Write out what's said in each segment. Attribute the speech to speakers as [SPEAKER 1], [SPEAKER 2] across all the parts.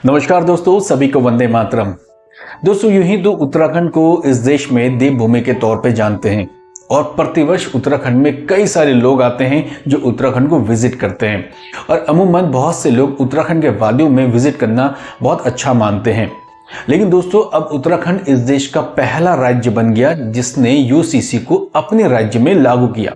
[SPEAKER 1] नमस्कार दोस्तों, सभी को वंदे मातरम। दोस्तों, यूं ही तो उत्तराखंड को इस देश में देवभूमि के तौर पे जानते हैं और प्रतिवर्ष उत्तराखंड में कई सारे लोग आते हैं जो उत्तराखंड को विजिट करते हैं और अमूमन बहुत से लोग उत्तराखंड के वादियों में विजिट करना बहुत अच्छा मानते हैं। लेकिन दोस्तों, अब उत्तराखंड इस देश का पहला राज्य बन गया जिसने यूसीसी को अपने राज्य में लागू किया।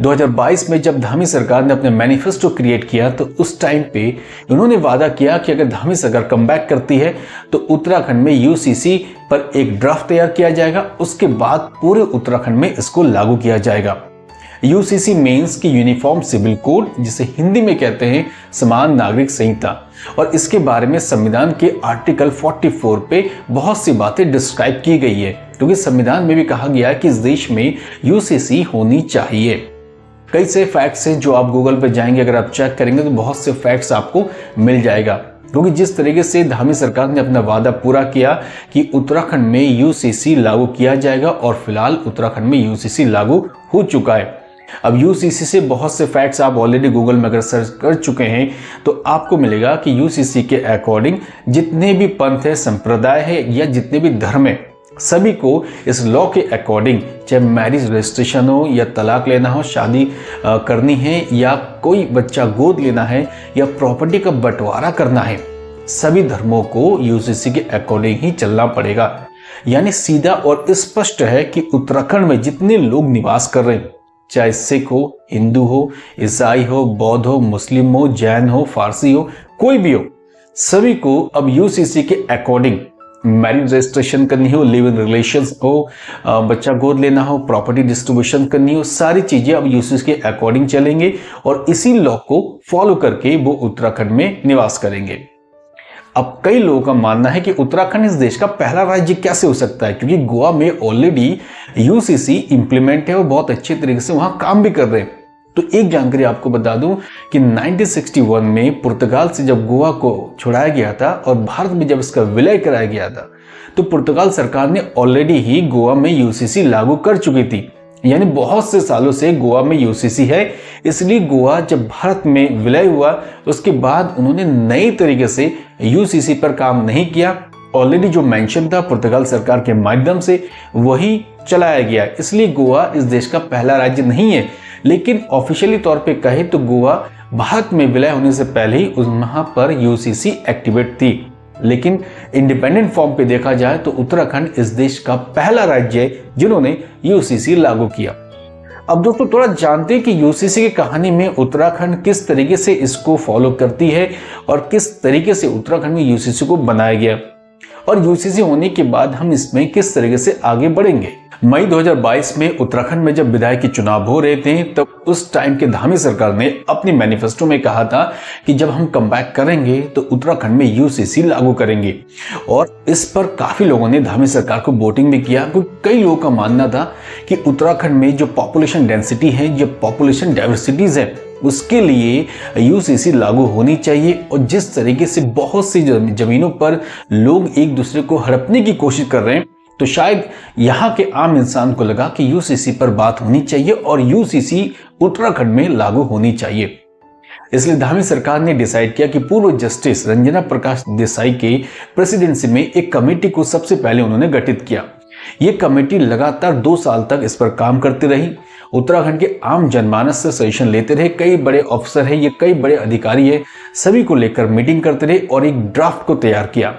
[SPEAKER 1] 2022 में जब धामी सरकार ने अपने मैनिफेस्टो क्रिएट किया तो उस टाइम पे उन्होंने वादा किया कि अगर धामी सरकार कमबैक करती है तो उत्तराखंड में यूसीसी पर एक ड्राफ्ट तैयार किया जाएगा, उसके बाद पूरे उत्तराखंड में इसको लागू किया जाएगा। यूसीसी मीन्स की यूनिफॉर्म सिविल कोड, जिसे हिंदी में कहते हैं समान नागरिक संहिता, और इसके बारे में संविधान के आर्टिकल 44 पे बहुत सी बातें डिस्क्राइब की गई है, क्योंकि संविधान में भी कहा गया है कि इस देश में यूसीसी होनी चाहिए। कई से फैक्ट्स हैं जो आप गूगल पर जाएंगे, अगर आप चेक करेंगे तो बहुत से फैक्ट्स आपको मिल जाएगा। क्योंकि जिस तरीके से धामी सरकार ने अपना वादा पूरा किया कि उत्तराखंड में यूसीसी लागू किया जाएगा और फिलहाल उत्तराखंड में यूसीसी लागू हो चुका है। अब यूसीसी से बहुत से फैक्ट्स आप ऑलरेडी गूगल में अगर सर्च कर चुके हैं तो आपको मिलेगा कि यूसीसी के अकॉर्डिंग जितने भी पंथ है, संप्रदाय है या जितने भी धर्म है, सभी को इस लॉ के अकॉर्डिंग, चाहे मैरिज रजिस्ट्रेशन हो या तलाक लेना हो, शादी करनी है या कोई बच्चा गोद लेना है या प्रॉपर्टी का बंटवारा करना है, सभी धर्मों को यूसीसी के अकॉर्डिंग ही चलना पड़ेगा। यानी सीधा और स्पष्ट है कि उत्तराखंड में जितने लोग निवास कर रहे हैं, चाहे सिख हो, हिंदू हो, ईसाई हो, बौद्ध हो, मुस्लिम हो, जैन हो, फारसी हो, कोई भी हो, सभी को अब यूसीसी के अकॉर्डिंग मैरिज रजिस्ट्रेशन करनी हो, लिव इन रिलेशंस हो, बच्चा गोद लेना हो, प्रॉपर्टी डिस्ट्रीब्यूशन करनी हो, सारी चीजें अब यूसीसी के अकॉर्डिंग चलेंगे और इसी लॉ को फॉलो करके वो उत्तराखंड में निवास करेंगे। अब कई लोगों का मानना है कि उत्तराखंड इस देश का पहला राज्य कैसे हो सकता है, क्योंकि गोवा में ऑलरेडी यूसीसी इंप्लीमेंट है और बहुत अच्छे तरीके से वहां काम भी कर रहे हैं। तो एक जानकारी आपको बता दूं कि 1961 में पुर्तगाल से जब गोवा को छुड़ाया गया था और भारत में जब इसका विलय कराया गया था तो पुर्तगाल सरकार ने ऑलरेडी ही गोवा में यूसीसी लागू कर चुकी थी। यानी बहुत से सालों से गोवा में यूसीसी है, इसलिए गोवा जब भारत में विलय हुआ उसके बाद उन्होंने नए तरीके से यूसीसी पर काम नहीं किया। ऑलरेडी जो मेंशन था पुर्तगाल सरकार के माध्यम से वही चलाया गया, इसलिए गोवा इस देश का पहला राज्य नहीं है। लेकिन ऑफिशियली तौर पे कहे तो गोवा भारत में विलय होने से पहले ही वहां पर यूसीसी एक्टिवेट थी। लेकिन इंडिपेंडेंट फॉर्म पे देखा जाए तो उत्तराखंड इस देश का पहला राज्य है जिन्होंने यूसीसी लागू किया। अब दोस्तों, थोड़ा जानते हैं कि यूसीसी की कहानी में उत्तराखंड किस तरीके से इसको फॉलो करती है और किस तरीके से उत्तराखंड में यूसीसी को बनाया गया और यूसीसी होने के बाद हम इसमें किस तरीके से आगे बढ़ेंगे। मई 2022 में उत्तराखंड में जब विधायकी चुनाव हो रहे थे तब उस टाइम के धामी सरकार ने अपनी मैनिफेस्टो में कहा था कि जब हम कमबैक करेंगे तो उत्तराखंड में यूसीसी लागू करेंगे और इस पर काफी लोगों ने धामी सरकार को वोटिंग भी किया, क्योंकि कई लोगों का मानना था कि उत्तराखंड में जो पॉपुलेशन डेंसिटी है, जो पॉपुलेशन डाइवर्सिटीज है, उसके लिए यूसीसी लागू होनी चाहिए। और जिस तरीके से बहुत सी जमीनों पर लोग एक दूसरे को हड़पने की कोशिश कर रहे हैं तो शायद यहाँ के आम इंसान को लगा कि यूसीसी पर बात होनी चाहिए और यूसीसी उत्तराखंड में लागू होनी चाहिए। इसलिए धामी सरकार ने डिसाइड किया कि पूर्व जस्टिस रंजना प्रकाश देसाई के प्रेसिडेंसी में एक कमेटी को सबसे पहले उन्होंने गठित किया। ये कमेटी लगातार 2 साल तक इस पर काम करती रही, उत्तराखंड के आम जनमानस से सजेशन लेते रहे। कई बड़े अफसर है, ये कई बड़े अधिकारी है, सभी को लेकर मीटिंग करते रहे और एक ड्राफ्ट को तैयार किया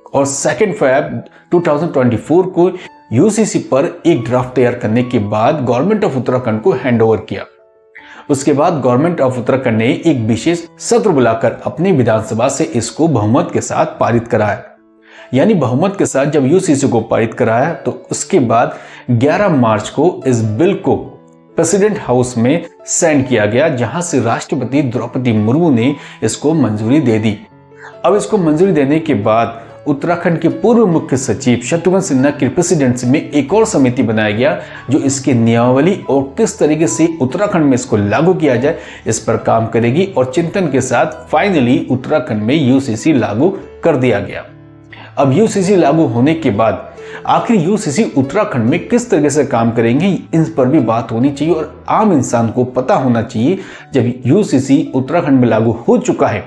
[SPEAKER 1] और 2 फरवरी 2024 को यूसीसी पर एक ड्राफ्ट तैयार करने के बाद गवर्नमेंट ऑफ उत्तराखंड को हैंडओवर किया। उसके बाद गवर्नमेंट ऑफ उत्तराखंड ने एक विशेष सत्र बुलाकर अपनी विधानसभा से इसको बहुमत के साथ पारित कराया। यानी बहुमत के साथ जब यूसीसी को पारित कराया तो उसके बाद 11 मार्च को इस बिल को प्रेसिडेंट हाउस में सेंड किया गया, जहां से राष्ट्रपति द्रौपदी मुर्मू ने इसको मंजूरी दे दी। अब इसको मंजूरी देने के बाद उत्तराखंड के पूर्व मुख्य सचिव शत्रुघ्न सिन्हा की प्रेसिडेंसी में एक और समिति बनाया गया जो इसकी नियमावली और किस तरीके से उत्तराखंड में इसको लागू किया जाए इस पर काम करेगी और चिंतन के साथ फाइनली उत्तराखंड में यूसीसी लागू कर दिया गया। अब यूसीसी लागू होने के बाद आखिर यूसीसी उत्तराखंड में किस तरीके से काम करेंगे इन पर भी बात होनी चाहिए और आम इंसान को पता होना चाहिए जब यूसीसी उत्तराखंड में लागू हो चुका है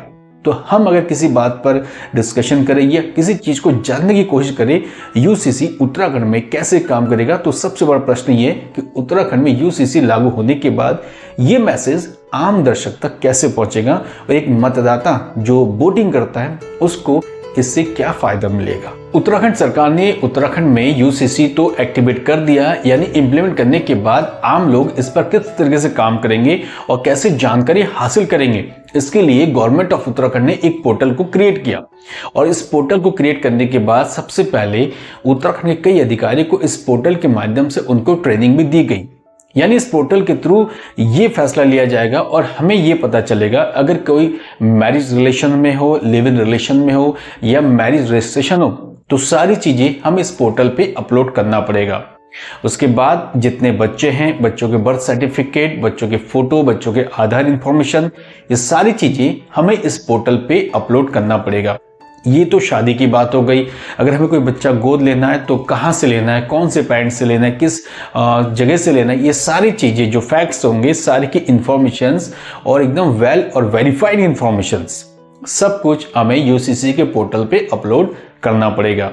[SPEAKER 1] तो हम अगर किसी बात पर डिस्कशन करें या किसी चीज को जानने की कोशिश करें यूसीसी उत्तराखंड में कैसे काम करेगा, तो सबसे बड़ा प्रश्न ये कि उत्तराखंड में यूसीसी लागू होने के बाद ये मैसेज आम दर्शक तक कैसे पहुंचेगा और एक मतदाता जो वोटिंग करता है उसको इससे क्या फायदा मिलेगा। उत्तराखंड सरकार ने उत्तराखंड में यूसीसी तो एक्टिवेट कर दिया, यानी इंप्लीमेंट करने के बाद आम लोग इस पर किस तरीके से काम करेंगे और कैसे जानकारी हासिल करेंगे, इसके लिए गवर्नमेंट ऑफ उत्तराखंड ने एक पोर्टल को क्रिएट किया। और इस पोर्टल को क्रिएट करने के बाद सबसे पहले उत्तराखंड के कई अधिकारी को इस पोर्टल के माध्यम से उनको ट्रेनिंग भी दी गई। यानी इस पोर्टल के थ्रू ये फैसला लिया जाएगा और हमें ये पता चलेगा अगर कोई मैरिज रिलेशन में हो, लिव इन रिलेशन में हो या मैरिज रजिस्ट्रेशन हो, तो सारी चीजें हमें इस पोर्टल पे अपलोड करना पड़ेगा। उसके बाद जितने बच्चे हैं, बच्चों के बर्थ सर्टिफिकेट, बच्चों के फोटो, बच्चों के आधार इंफॉर्मेशन, ये सारी चीजें हमें इस पोर्टल पे अपलोड करना पड़ेगा। ये तो शादी की बात हो गई। अगर हमें कोई बच्चा गोद लेना है तो कहाँ से लेना है, कौन से पेरेंट्स से लेना है, किस जगह से लेना है, ये सारी चीज़ें जो फैक्ट्स होंगे, सारी की इंफॉर्मेशंस और एकदम वेल और वेरीफाइड इंफॉर्मेशंस सब कुछ हमें यूसीसी के पोर्टल पे अपलोड करना पड़ेगा।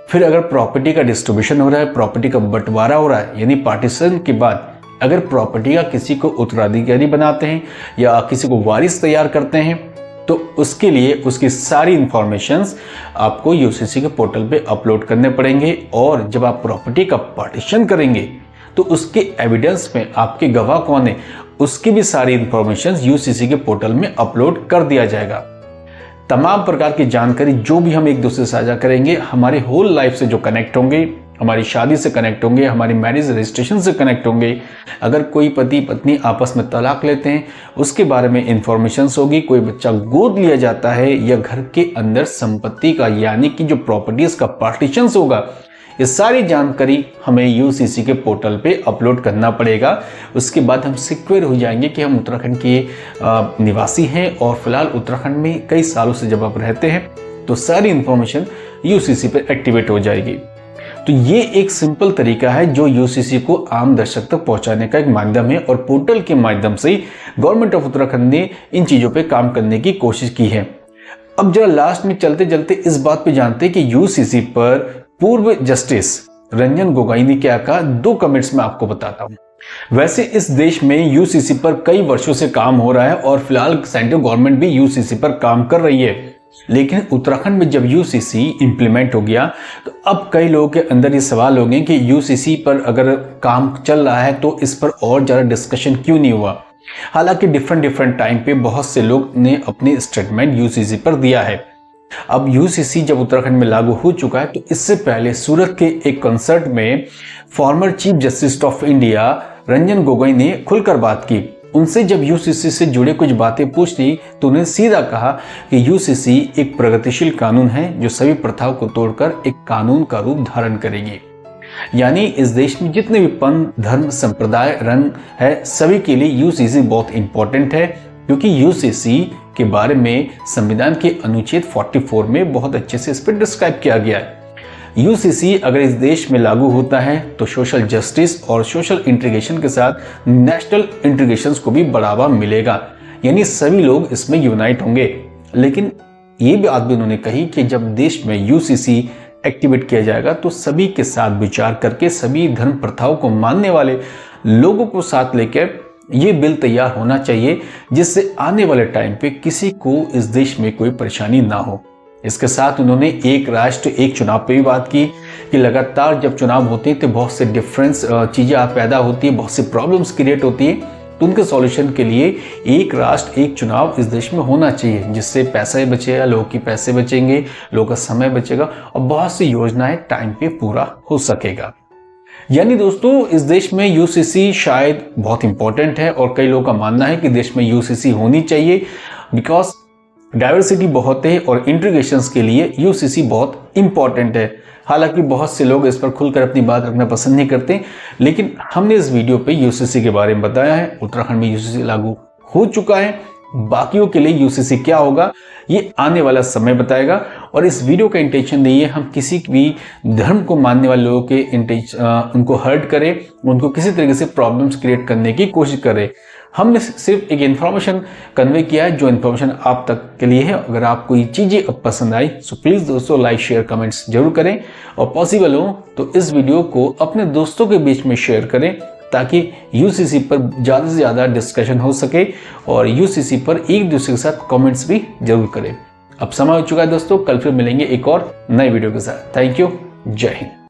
[SPEAKER 1] फिर अगर प्रॉपर्टी का डिस्ट्रीब्यूशन हो रहा है, प्रॉपर्टी का बंटवारा हो रहा है, यानी पार्टीशन के बाद अगर प्रॉपर्टी का किसी को उत्तराधिकारी बनाते हैं या किसी को वारिस तैयार करते हैं, तो उसके लिए उसकी सारी इंफॉर्मेशंस आपको यूसीसी के पोर्टल पे अपलोड करने पड़ेंगे। और जब आप प्रॉपर्टी का पार्टीशन करेंगे तो उसके एविडेंस में आपके गवाह कौन है उसकी भी सारी इंफॉर्मेशंस यूसीसी के पोर्टल में अपलोड कर दिया जाएगा। तमाम प्रकार की जानकारी जो भी हम एक दूसरे से साझा करेंगे, हमारे होल लाइफ से जो कनेक्ट होंगे, हमारी शादी से कनेक्ट होंगे, हमारी मैरिज रजिस्ट्रेशन से कनेक्ट होंगे, अगर कोई पति पत्नी आपस में तलाक लेते हैं उसके बारे में इंफॉर्मेशंस होगी, कोई बच्चा गोद लिया जाता है या घर के अंदर संपत्ति का यानी कि जो प्रॉपर्टीज का पार्टीशंस होगा, ये सारी जानकारी हमें यूसीसी के पोर्टल पे अपलोड करना पड़ेगा। उसके बाद हम सिक्योर हो जाएंगे कि हम उत्तराखंड के निवासी हैं और फिलहाल उत्तराखंड में कई सालों से जब आप रहते हैं तो सारी इंफॉर्मेशन यूसीसी पे एक्टिवेट हो जाएगी। तो ये एक सिंपल तरीका है जो यूसीसी को आम दर्शक तक पहुंचाने का एक माध्यम है और पोर्टल के माध्यम से गवर्नमेंट ऑफ उत्तराखंड ने इन चीजों पे काम करने की कोशिश की है। अब जरा लास्ट में चलते चलते इस बात पे जानते हैं कि यूसीसी पर पूर्व जस्टिस रंजन गोगोई ने क्या कहा। 2 कमेंट्स में आपको बताता हूं। वैसे इस देश में यूसीसी पर कई वर्षों से काम हो रहा है और फिलहाल सेंट्रल गवर्नमेंट भी यूसीसी पर काम कर रही है, लेकिन उत्तराखंड में जब यूसीसी इंप्लीमेंट हो गया तो अब कई लोगों के अंदर ये सवाल हो गए कि यूसीसी पर अगर काम चल रहा है तो इस पर और ज़्यादा डिस्कशन क्यों नहीं हुआ। हालांकि डिफरेंट टाइम पे बहुत से लोग ने अपनी स्टेटमेंट यूसीसी पर दिया है। अब यूसीसी जब उत्तराखंड में लागू हो चुका है तो इससे पहले सूरत के एक कंसर्ट में former chief justice of India Ranjan Gogoi ने खुलकर बात की। उनसे जब यूसीसी से जुड़े कुछ बातें पूछी तो उन्हें सीधा कहा कि यूसीसी एक प्रगतिशील कानून है जो सभी प्रथाओं को तोड़कर एक कानून का रूप धारण करेगी। यानी इस देश में जितने भी पंथ, धर्म, संप्रदाय, रंग है, सभी के लिए यूसीसी बहुत इंपॉर्टेंट है, क्योंकि यूसीसी के बारे में संविधान के अनुच्छेद 44 में बहुत अच्छे से इस पर डिस्क्राइब किया गया है। यूसीसी अगर इस देश में लागू होता है तो सोशल जस्टिस और सोशल इंटीग्रेशन के साथ नेशनल इंटीग्रेशन को भी बढ़ावा मिलेगा, यानी सभी लोग इसमें यूनाइट होंगे। लेकिन ये भी बात भी उन्होंने कही कि जब देश में यूसीसी एक्टिवेट किया जाएगा तो सभी के साथ विचार करके सभी धर्म प्रथाओं को मानने वाले लोगों को साथ लेकर ये बिल तैयार होना चाहिए, जिससे आने वाले टाइम पे किसी को इस देश में कोई परेशानी ना हो। इसके साथ उन्होंने एक राष्ट्र एक चुनाव पे भी बात की कि लगातार जब चुनाव होते हैं तो बहुत से डिफरेंस चीज़ें पैदा होती है, बहुत से प्रॉब्लम्स क्रिएट होती है, तो उनके सॉल्यूशन के लिए एक राष्ट्र एक चुनाव इस देश में होना चाहिए, जिससे पैसा ही बचेगा, लोगों के पैसे बचेंगे, लोगों का समय बचेगा और बहुत सी योजनाएं टाइम पे पूरा हो सकेगा। यानी दोस्तों इस देश में यूसीसी शायद बहुत इंपॉर्टेंट है और कई लोगों का मानना है कि देश में यूसीसी होनी चाहिए, बिकॉज डाइवर्सिटी बहुत है और इंटीग्रेशंस के लिए यूसीसी बहुत इंपॉर्टेंट है। हालांकि बहुत से लोग इस पर खुलकर अपनी बात रखना पसंद नहीं करते, लेकिन हमने इस वीडियो पे यूसीसी के बारे में बताया है। उत्तराखंड में यूसीसी लागू हो चुका है, बाकियों के लिए यूसीसी क्या होगा ये आने वाला समय बताएगा। और इस वीडियो का इंटेंशन नहीं है हम किसी भी धर्म को मानने वाले लोगों के उनको हर्ट करें, उनको किसी तरीके से प्रॉब्लम्स क्रिएट करने की कोशिश करें। हमने सिर्फ एक इन्फॉर्मेशन कन्वे किया है जो इन्फॉर्मेशन आप तक के लिए है। अगर आपको ये चीज़ें अब पसंद आई सो प्लीज़ दोस्तों लाइक शेयर कमेंट्स जरूर करें, और पॉसिबल हो तो इस वीडियो को अपने दोस्तों के बीच में शेयर करें ताकि यूसीसी पर ज़्यादा से ज़्यादा डिस्कशन हो सके, और यूसीसी पर एक दूसरे के साथ कमेंट्स भी जरूर करें। अब समय हो चुका है दोस्तों, कल फिर मिलेंगे एक और नए वीडियो के साथ। थैंक यू, जय हिंद।